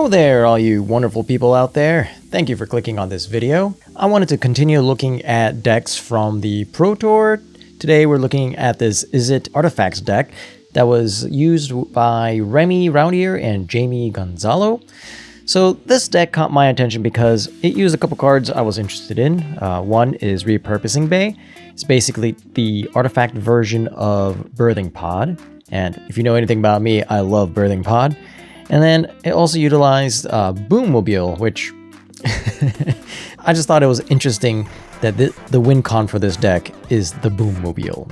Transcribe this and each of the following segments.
Hello there, all you wonderful people out there. Thank you for clicking on this video. I wanted to continue looking at decks from the Pro Tour. Today we're looking at this Izzet Artifacts deck that was used by Remy Roundier and Jamie Gonzalo. So this deck caught my attention because it used a couple cards I was interested in. One is Repurposing Bay. It's basically the artifact version of Birthing Pod. And if you know anything about me, I love Birthing Pod. And then it also utilized Boommobile, which I just thought it was interesting that the win con for this deck is the Boommobile.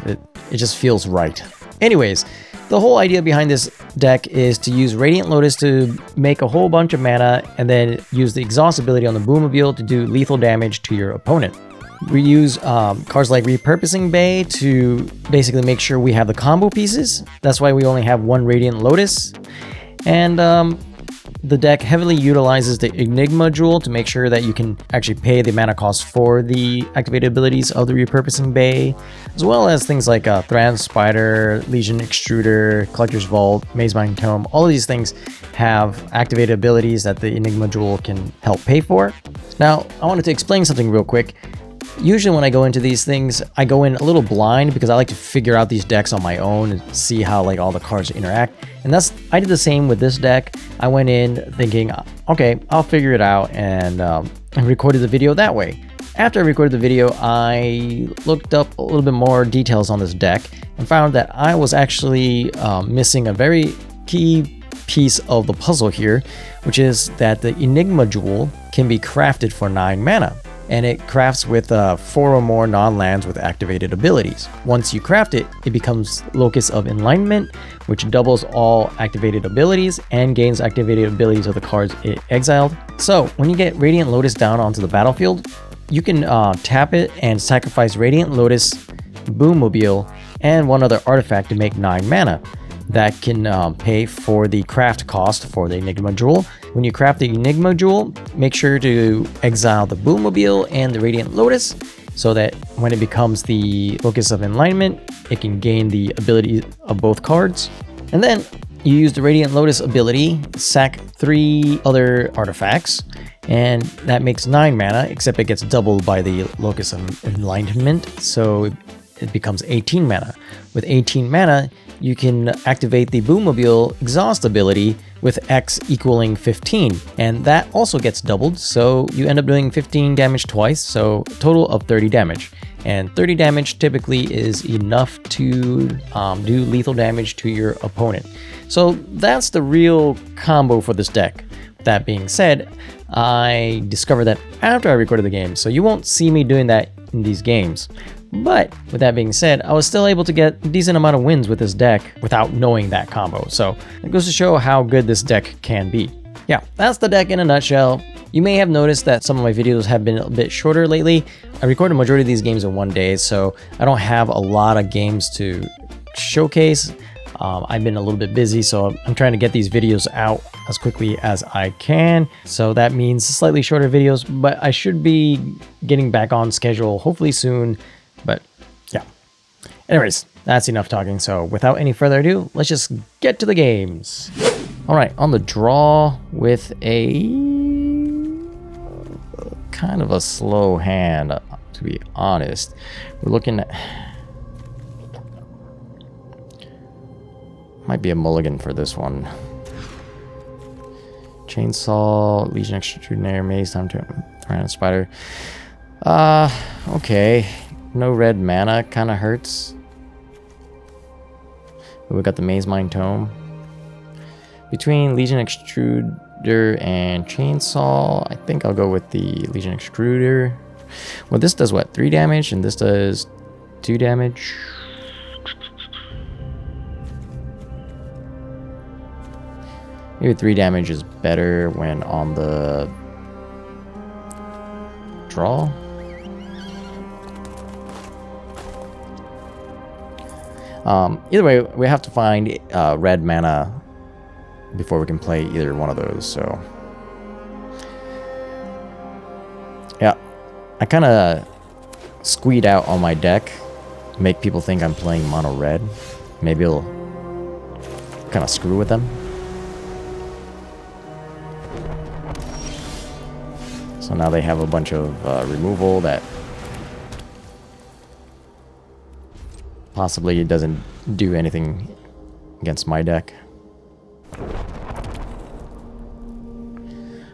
It just feels right. Anyways, the whole idea behind this deck is to use Radiant Lotus to make a whole bunch of mana and then use the exhaust ability on the Boommobile to do lethal damage to your opponent. We use cards like Repurposing Bay to basically make sure we have the combo pieces. That's why we only have one Radiant Lotus. And the deck heavily utilizes the Enigma jewel to make sure that you can actually pay the mana cost for the activated abilities of the Repurposing Bay, as well as things like Thran Spider, Legion Extruder, Collector's Vault, Mazemind Tome. All of these things have activated abilities that the Enigma jewel can help pay for. Now, I wanted to explain something real quick. Usually when I go into these things, I go in a little blind because I like to figure out these decks on my own and see how like all the cards interact. And I did the same with this deck. I went in thinking, okay, I'll figure it out, and I recorded the video that way. After I recorded the video, I looked up a little bit more details on this deck and found that I was actually missing a very key piece of the puzzle here, which is that the Enigma jewel can be crafted for 9 mana. And it crafts with 4 or more non-lands with activated abilities. Once you craft it, it becomes Locus of Enlightenment, which doubles all activated abilities and gains activated abilities of the cards it exiled. So when you get Radiant Lotus down onto the battlefield, you can tap it and sacrifice Radiant Lotus, Boommobile, and one other artifact to make 9 mana. That can pay for the craft cost for the Enigma Jewel. When you craft the Enigma Jewel, make sure to exile the Boommobile and the Radiant Lotus so that when it becomes the Locus of Enlightenment, it can gain the ability of both cards. And then you use the Radiant Lotus ability, sack 3 other artifacts, and that makes 9 mana, except it gets doubled by the Locus of Enlightenment, so it becomes 18 mana. With 18 mana, you can activate the Boommobile exhaust ability with X equaling 15, and that also gets doubled, so you end up doing 15 damage twice, so a total of 30 damage. And 30 damage typically is enough to do lethal damage to your opponent. So that's the real combo for this deck. That being said, I discovered that after I recorded the game, so you won't see me doing that in these games. But with that being said, I was still able to get a decent amount of wins with this deck without knowing that combo. So it goes to show how good this deck can be. Yeah, that's the deck in a nutshell. You may have noticed that some of my videos have been a bit shorter lately. I recorded a majority of these games in one day, so I don't have a lot of games to showcase. I've been a little bit busy, so I'm trying to get these videos out as quickly as I can. So that means slightly shorter videos, but I should be getting back on schedule hopefully soon. But yeah. Anyways, that's enough talking. So without any further ado, let's just get to the games. All right, on the draw with a kind of a slow hand, to be honest. We're looking at... Might be a mulligan for this one. Chainsaw, Legion Extruder, Maze, time to Thran Spider. Okay. No red mana, kind of hurts. But we got the Mazemind Tome. Between Legion Extruder and Chainsaw, I think I'll go with the Legion Extruder. Well, this does what? 3 damage, and this does 2 damage. Maybe 3 damage is better when on the draw. Either way, we have to find red mana before we can play either one of those, so... Yeah, I kind of squeed out on my deck, make people think I'm playing mono red. Maybe it'll kind of screw with them. So now they have a bunch of removal that possibly doesn't do anything against my deck.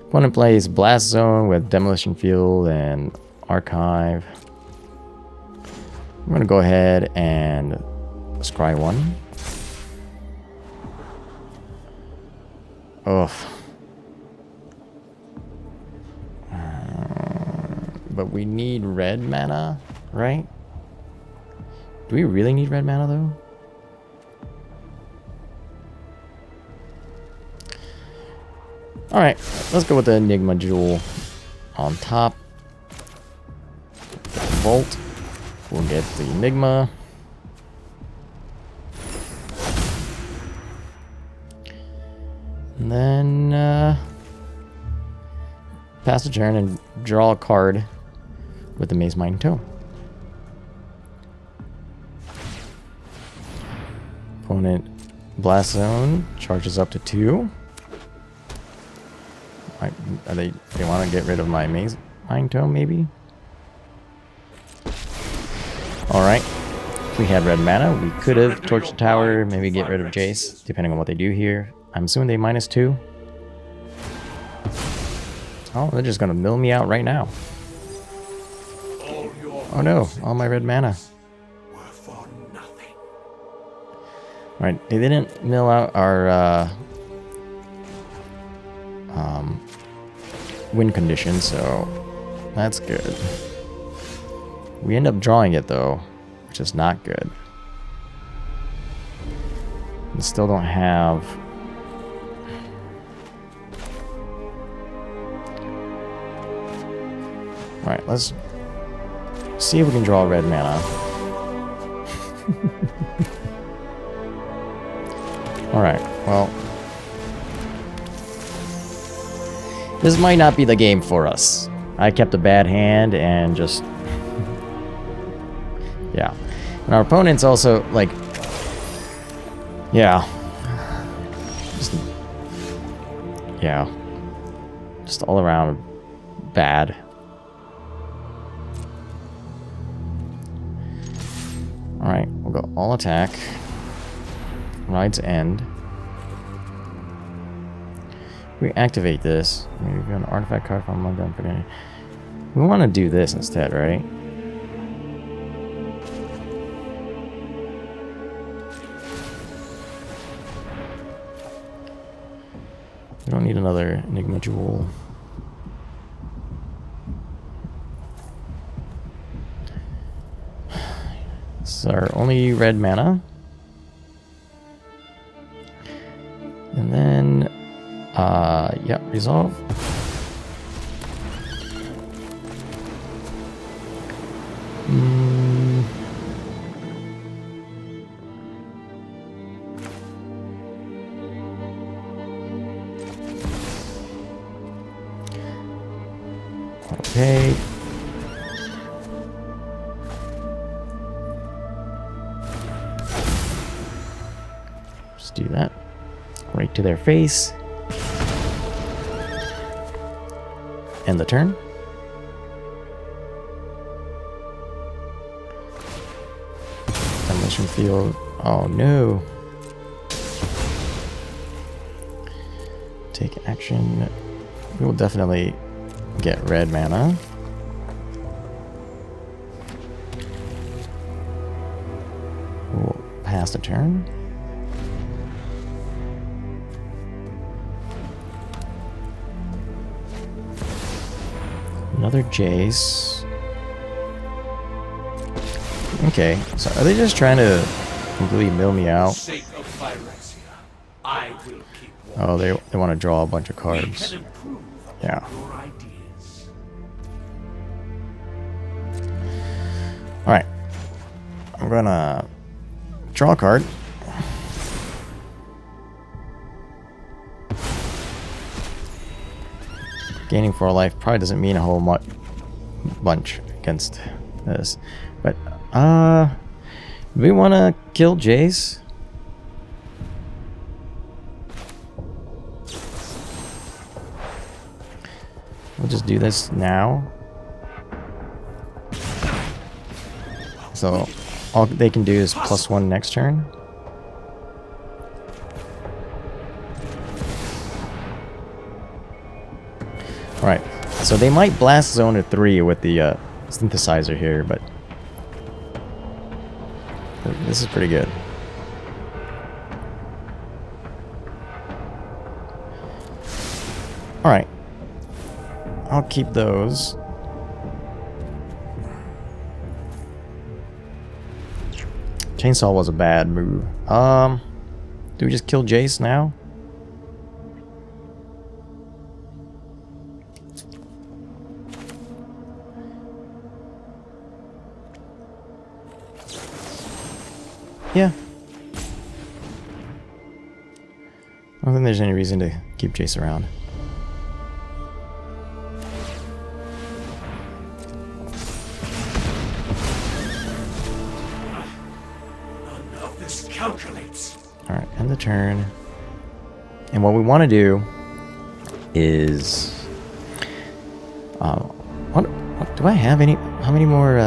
Opponent plays Blast Zone with Demolition Field and Archive. I'm going to go ahead and scry 1. Ugh. But we need red mana, right? Do we really need red mana though? Alright, let's go with the Enigma Jewel on top. Vault. We'll get the Enigma. And then pass the turn and draw a card with the Maze Mind Tome. Opponent Blast Zone charges up to 2. They want to get rid of my Maze Mind Tome, maybe? Alright. If we had red mana, we could have torched the tower, maybe get rid of Jace, depending on what they do here. I'm assuming they -2. Oh, they're just gonna mill me out right now. Oh no, all my red mana. Alright, they didn't mill out our win condition, so that's good. We end up drawing it though, which is not good. We still don't have... Alright, let's see if we can draw red mana. Alright, well... This might not be the game for us. I kept a bad hand and just... yeah. And our opponent's also, like... yeah. Just... yeah. Just all around bad. Alright, we'll go all attack. Ride's End. We activate this. Maybe an artifact card from my gun. We want to do this instead, right? We don't need another Enigma Jewel. This is our only red mana. And then, yeah, resolve. Okay. Just do that. Right to their face. End the turn. Demolition Field. Oh no. Take action. We will definitely get red mana. We'll pass the turn. Another Jace. Okay, so are they just trying to completely mill me out? Oh, they want to draw a bunch of cards. Yeah. Alright. I'm gonna draw a card. Gaining 4 life probably doesn't mean a whole bunch against this. But, do we want to kill Jace? We'll just do this now. So all they can do is +1 next turn. Alright, so they might blast zone to 3 with the synthesizer here, but this is pretty good. Alright, I'll keep those. Chainsaw was a bad move. Do we just kill Jace now? Yeah. I don't think there's any reason to keep Jace around. None of this calculates. Alright, end the turn. And what we want to do is... what do I have any... How many more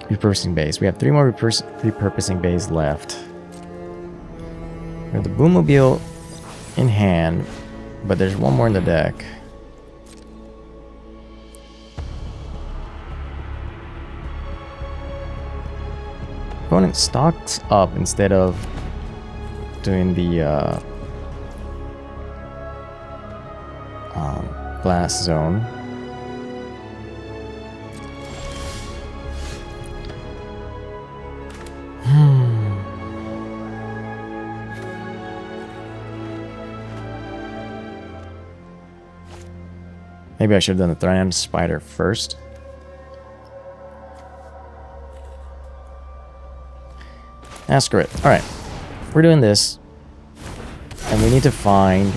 repurposing bays? We have 3 more repurposing bays left. We have the Boommobile in hand, but there's one more in the deck. Opponent stocks up instead of doing the blast zone. Maybe I should have done the Thran Spider first. Ah, screw it. Alright. We're doing this. And we need to find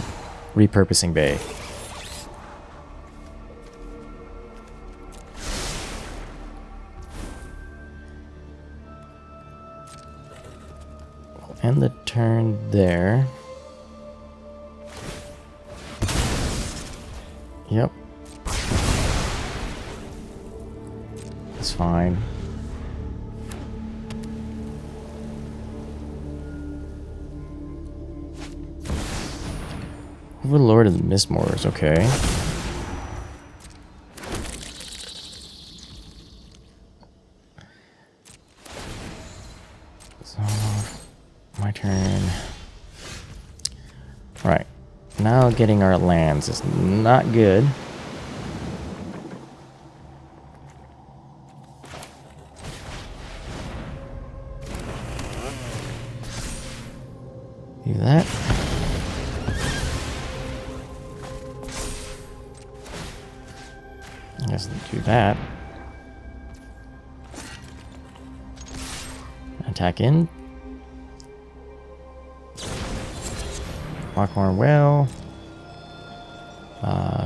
Repurposing Bay. We'll end the turn there. Yep. That's fine. Overlord of the Mistmoors, okay. So, my turn. Right. Now getting our lands is not good. Do that. I guess do that. Attack in. Lockhorn well.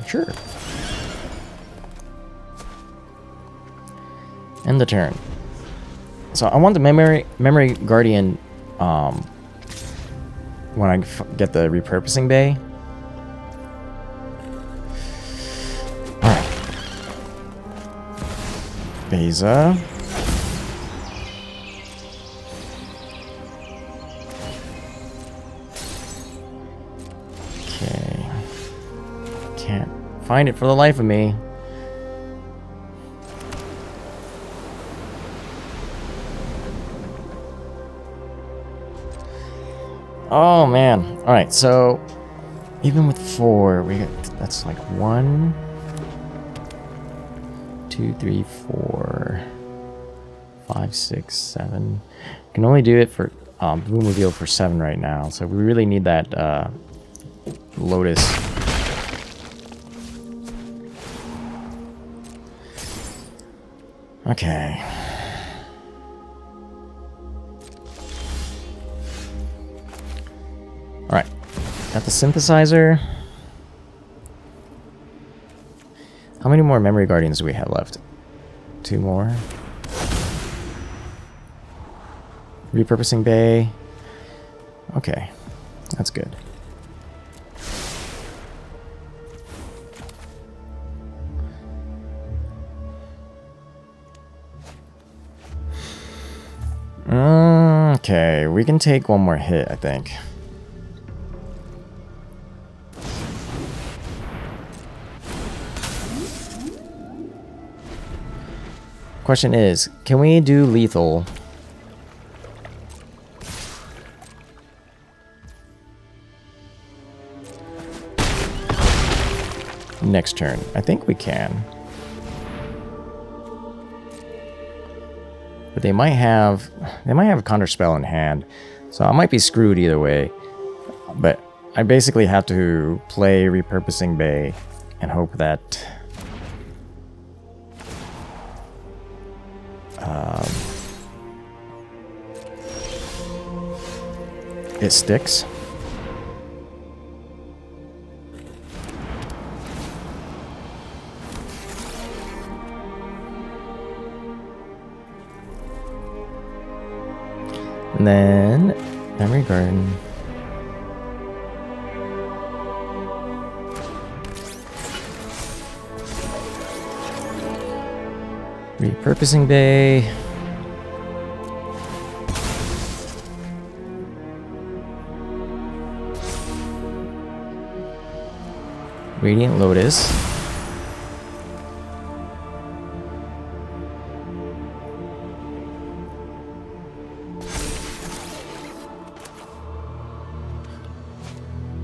Sure. End the turn. So I want the memory guardian when I get the repurposing bay. Alright. Beza. Okay. Can't find it for the life of me. Oh man. Alright, so even with 4, we got, that's like 1, 2, 3, 4, 5, 6, 7. Can only do it for Boommobile for 7 right now, so we really need that Lotus. Okay. Alright. Got the synthesizer. How many more memory guardians do we have left? 2 more. Repurposing bay. Okay. That's good. Okay, we can take one more hit, I think. Question is, can we do lethal? Next turn. I think we can. But they might have a counter spell in hand. So I might be screwed either way. But I basically have to play Repurposing Bay and hope that it sticks. And then Memory Garden. Repurposing Bay. Radiant Lotus.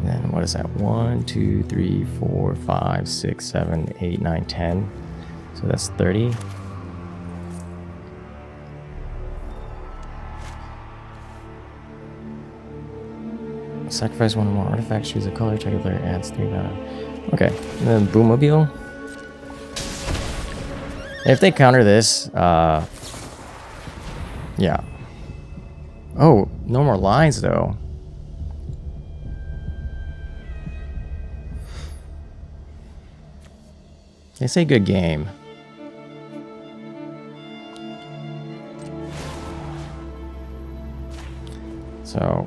Then what is that? 1, 2, 3, 4, 5, 6, 7, 8, 9, 10. So that's 30. Sacrifice one or more artifacts, choose a color, target player adds 3 mana. Okay, and then Boommobile. If they counter this, yeah. Oh, no more lines though. They say good game. So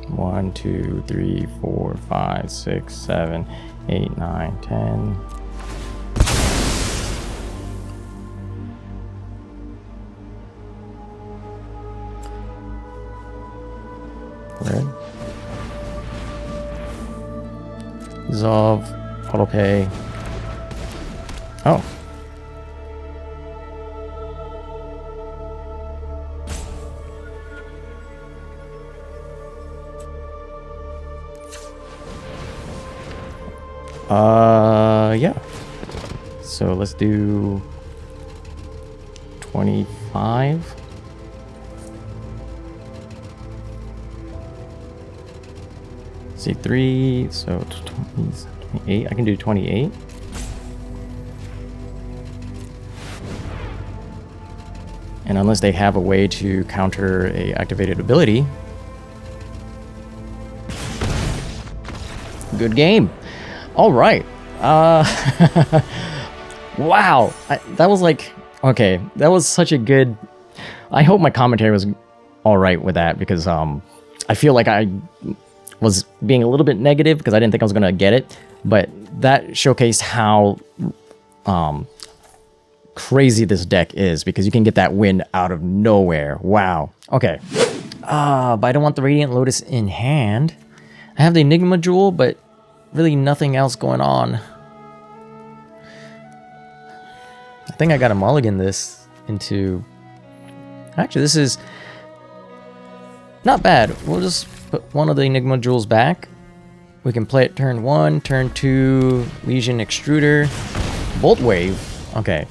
1, 2, 3, 4, 5, 6, 7, 8, 9, 10. Red. Dissolve. Autopay. Oh. Yeah. So let's do 25. See 3, so 28. I can do 28. And unless they have a way to counter a activated ability, good game. All right. Wow. That was like, okay, that was such a good, I hope my commentary was all right with that, because I feel like I was being a little bit negative because I didn't think I was going to get it, but that showcased how crazy this deck is, because you can get that win out of nowhere. Wow. Okay. But I don't want the Radiant Lotus in hand. I have the Enigma Jewel, but really nothing else going on. I think I got to mulligan this into... Actually, this is not bad. We'll just put one of the Enigma Jewels back. We can play it turn 1, turn 2, Legion Extruder, Bolt Wave. Okay.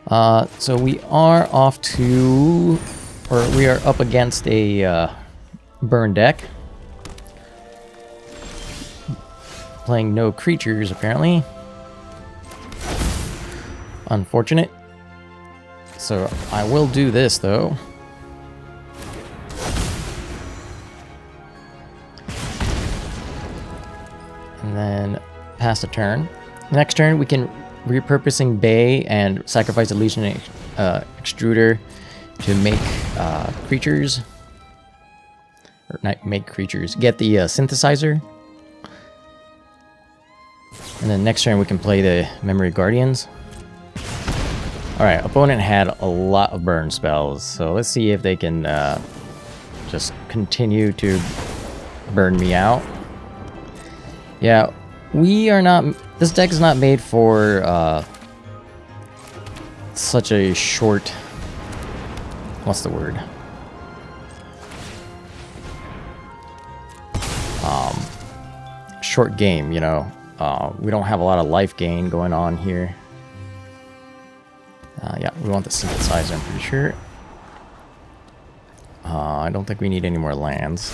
So we are off to... or we are up against a burn deck. Playing no creatures, apparently. Unfortunate. So I will do this, though. And then pass a turn. Next turn, we can Repurposing Bay and sacrifice a Legion Extruder to make creatures. Or not make creatures. Get the Synthesizer. And then next turn we can play the Memory Guardians. Alright, opponent had a lot of burn spells, so let's see if they can just continue to burn me out. Yeah, we are not... This deck is not made for such a short... What's the word? Short game, you know. We don't have a lot of life gain going on here. Yeah, we want the synthesizer, I'm pretty sure. I don't think we need any more lands.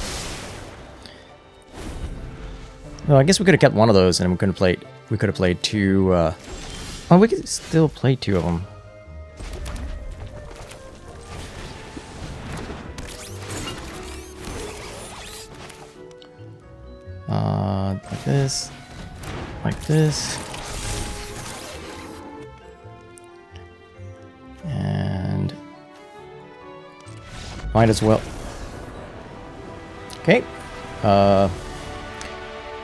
Well, I guess we could have kept one of those, and we could have played two. Oh, we could still play two of them. Like this, like this. And might as well. Okay.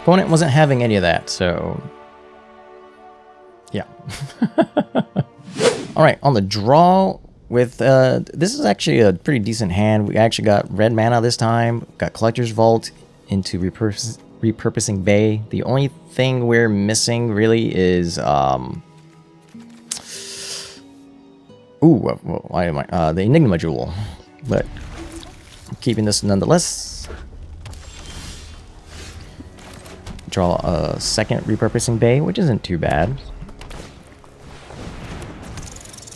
Opponent wasn't having any of that, so yeah. All right, on the draw with this is actually a pretty decent hand. We actually got red mana this time. Got Collector's Vault into Repurposing Bay. The only thing we're missing really is the Enigma Jewel, but I'm keeping this nonetheless. Draw a second Repurposing Bay, which isn't too bad.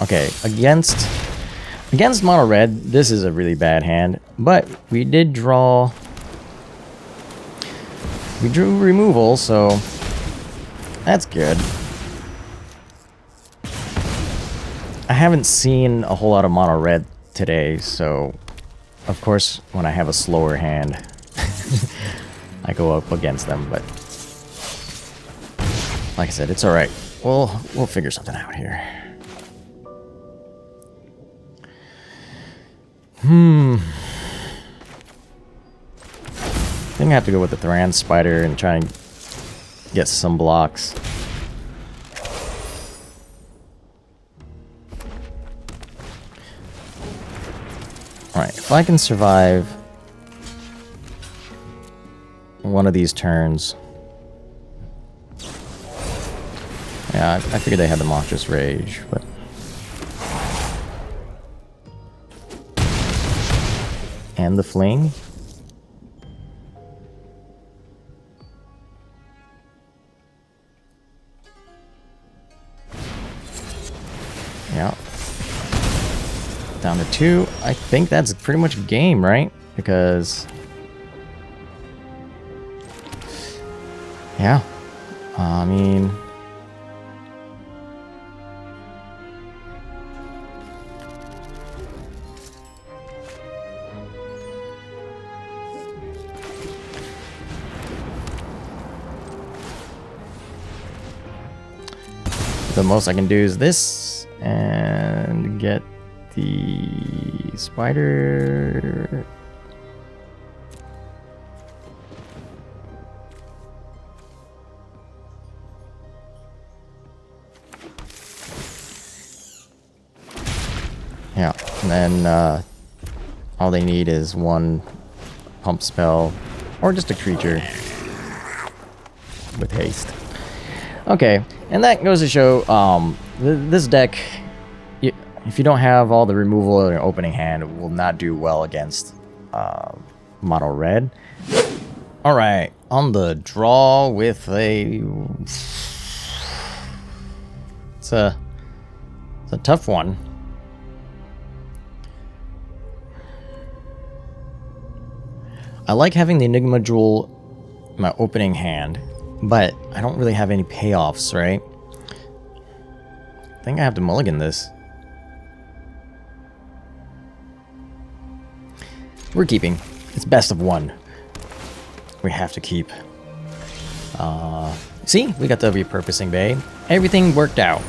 Okay, against mono red, this is a really bad hand, but we did draw. We drew removal, so that's good. I haven't seen a whole lot of mono red today, so of course when I have a slower hand I go up against them, but like I said, it's alright. We'll figure something out here. I think I have to go with the Thran Spider and try and get some blocks. Alright, if I can survive one of these turns. Yeah, I figured they had the Monstrous Rage, but... And the Fling. Yeah. Down to 2. I think that's pretty much game, right? Because... Yeah. I mean... The most I can do is this and get the spider. Yeah, and then all they need is one pump spell or just a creature with haste. Okay, and that goes to show this deck, if you don't have all the removal in your opening hand, it will not do well against mono red. Alright, on the draw with a... It's a tough one. I like having the Enigma Jewel in my opening hand, but I don't really have any payoffs, right? I think I have to mulligan this. We're keeping. It's best of 1. We have to keep. See? We got the Repurposing Bay. Everything worked out.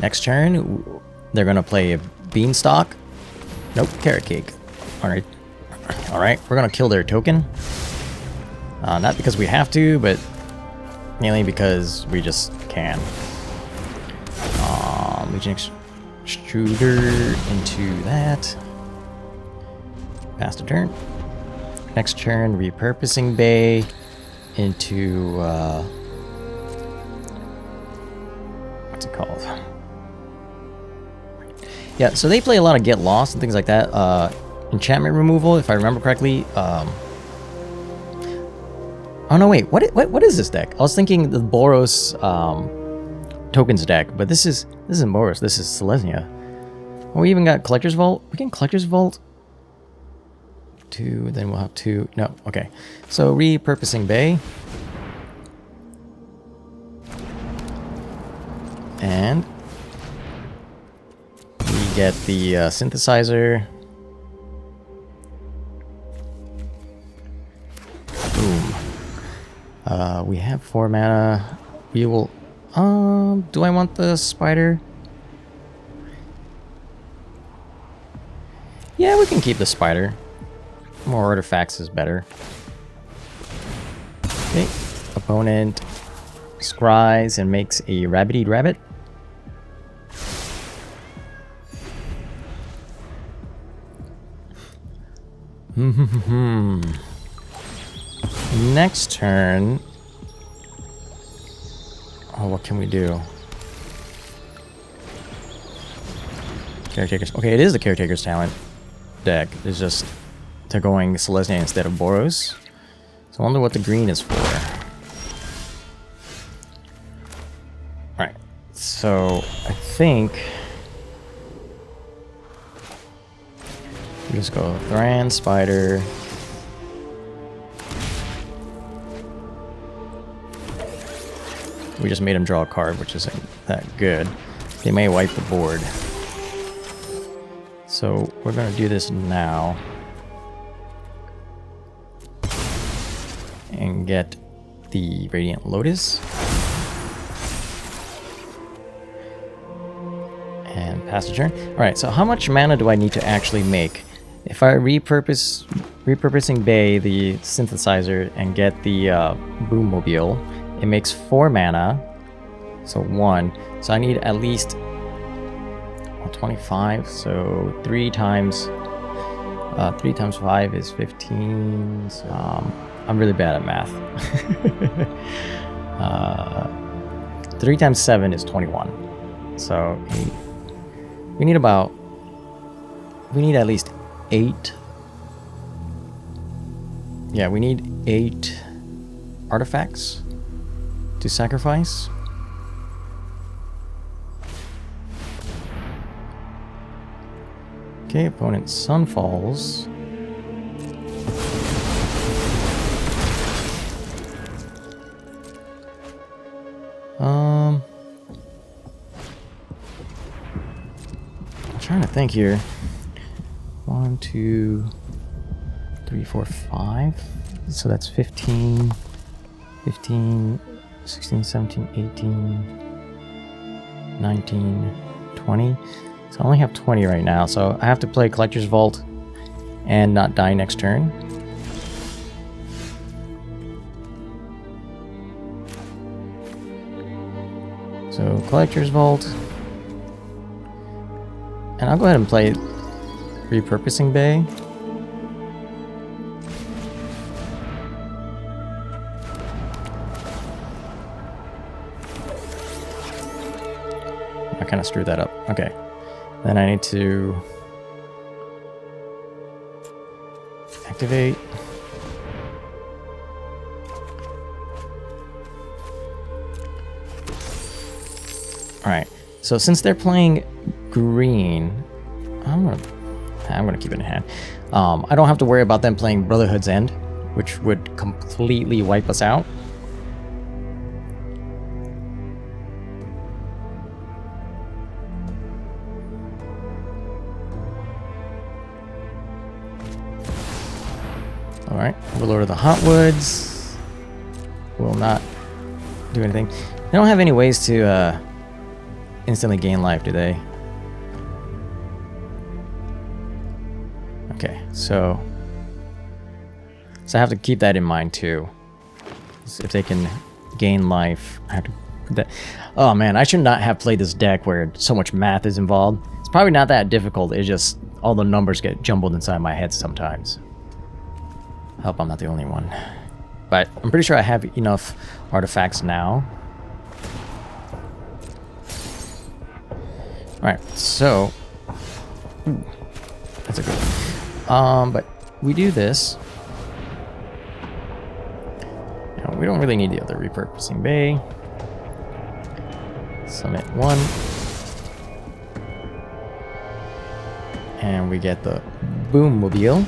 Next turn, they're going to play a Beanstalk. Nope, Carrot Cake. Alright. Alright, we're going to kill their token. Not because we have to, but mainly because we just can. Legion Extruder into that. Pass the turn. Next turn, Repurposing Bay into what's it called? Yeah, so they play a lot of Get Lost and things like that. Enchantment removal, if I remember correctly. Oh no, wait. What is this deck? I was thinking the Boros tokens deck, but this isn't Boros. This is Selesnya. Oh, we even got Collector's Vault. We can Collector's Vault. 2, then we'll have 2. No, okay. So Repurposing Bay. And we get the synthesizer. Boom. We have 4 mana. We will... do I want the spider? Yeah, we can keep the spider. More artifacts is better. Okay. Opponent scries and makes a rabbit-eat rabbit. Next turn. Oh, what can we do? Caretakers. Okay, it is the Caretaker's Talent deck. It's just they're going Selesnya instead of Boros. So I wonder what the green is for. Alright. So I think we just go Thran, Spider. We just made him draw a card, which isn't that good. They may wipe the board. So we're going to do this now. And get the Radiant Lotus. And pass the turn. Alright, so how much mana do I need to actually make? If I repurposing Bay, the synthesizer, and get the Boommobile, it makes 4 mana. So 1. So I need at least 25. So 3 times 5 is 15. So, I'm really bad at math. 3 times 7 is 21. So we need at least 8. Yeah, we need 8 artifacts to sacrifice. Okay, opponent's Sun falls. I'm trying to think here. 1, 2, 3, 4, 5. So that's 15, 16, 17, 18, 19, 20. So I only have 20 right now. So I have to play Collector's Vault and not die next turn. So Collector's Vault. And I'll go ahead and play Repurposing Bay. I kind of screwed that up. Okay. Then I need to activate. Alright. So since they're playing green, I'm gonna keep it in hand. I don't have to worry about them playing Brotherhood's End, which would completely wipe us out. Alright, Overlord of the Hotwoods will not do anything. They don't have any ways to instantly gain life, do they? Okay, so I have to keep that in mind too. So if they can gain life, I have to Oh man, I should not have played this deck where so much math is involved. It's probably not that difficult, it's just all the numbers get jumbled inside my head sometimes. I hope I'm not the only one. But I'm pretty sure I have enough artifacts now. Alright, so... Ooh, that's a good one. But we do this. Now, we don't really need the other repurposing bay. Summit 1. And we get the Boommobile.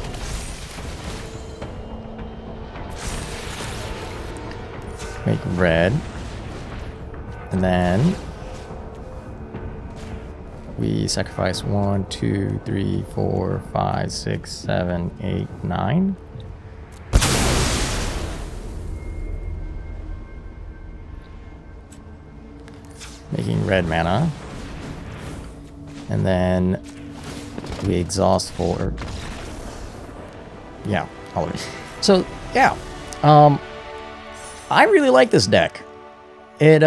Make red. And then we sacrifice 1, 2, 3, 4, 5, 6, 7, 8, 9. Making red mana. And then we exhaust for... yeah, all of it. So, yeah. I really like this deck. It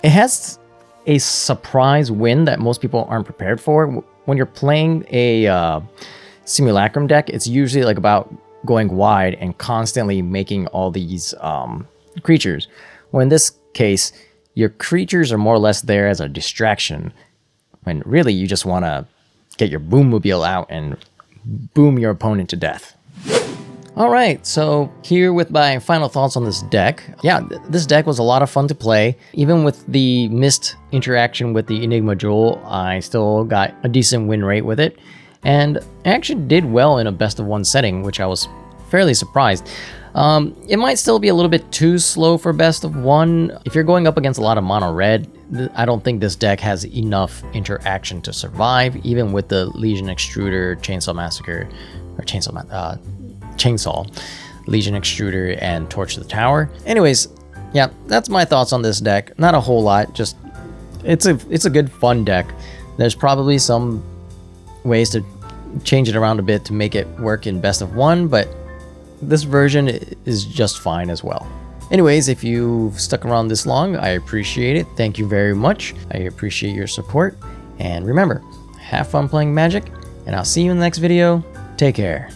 has a surprise win that most people aren't prepared for. When you're playing a simulacrum deck, it's usually like about going wide and constantly making all these creatures. Well, in this case, your creatures are more or less there as a distraction, when really you just want to get your Boommobile out and boom your opponent to death. Alright, so here with my final thoughts on this deck. Yeah, this deck was a lot of fun to play. Even with the missed interaction with the Enigma Jewel, I still got a decent win rate with it. And I actually did well in a best of one setting, which I was fairly surprised. It might still be a little bit too slow for best of one. If you're going up against a lot of mono red, I don't think this deck has enough interaction to survive, even with the Legion Extruder, Chainsaw Massacre, or Chainsaw, Legion Extruder, and Torch to the Tower. Anyways, yeah, that's my thoughts on this deck. Not a whole lot, just it's a good fun deck. There's probably some ways to change it around a bit to make it work in best of one, but this version is just fine as well. Anyways, if you've stuck around this long, I appreciate it. Thank you very much. I appreciate your support. And remember, have fun playing Magic, and I'll see you in the next video. Take care.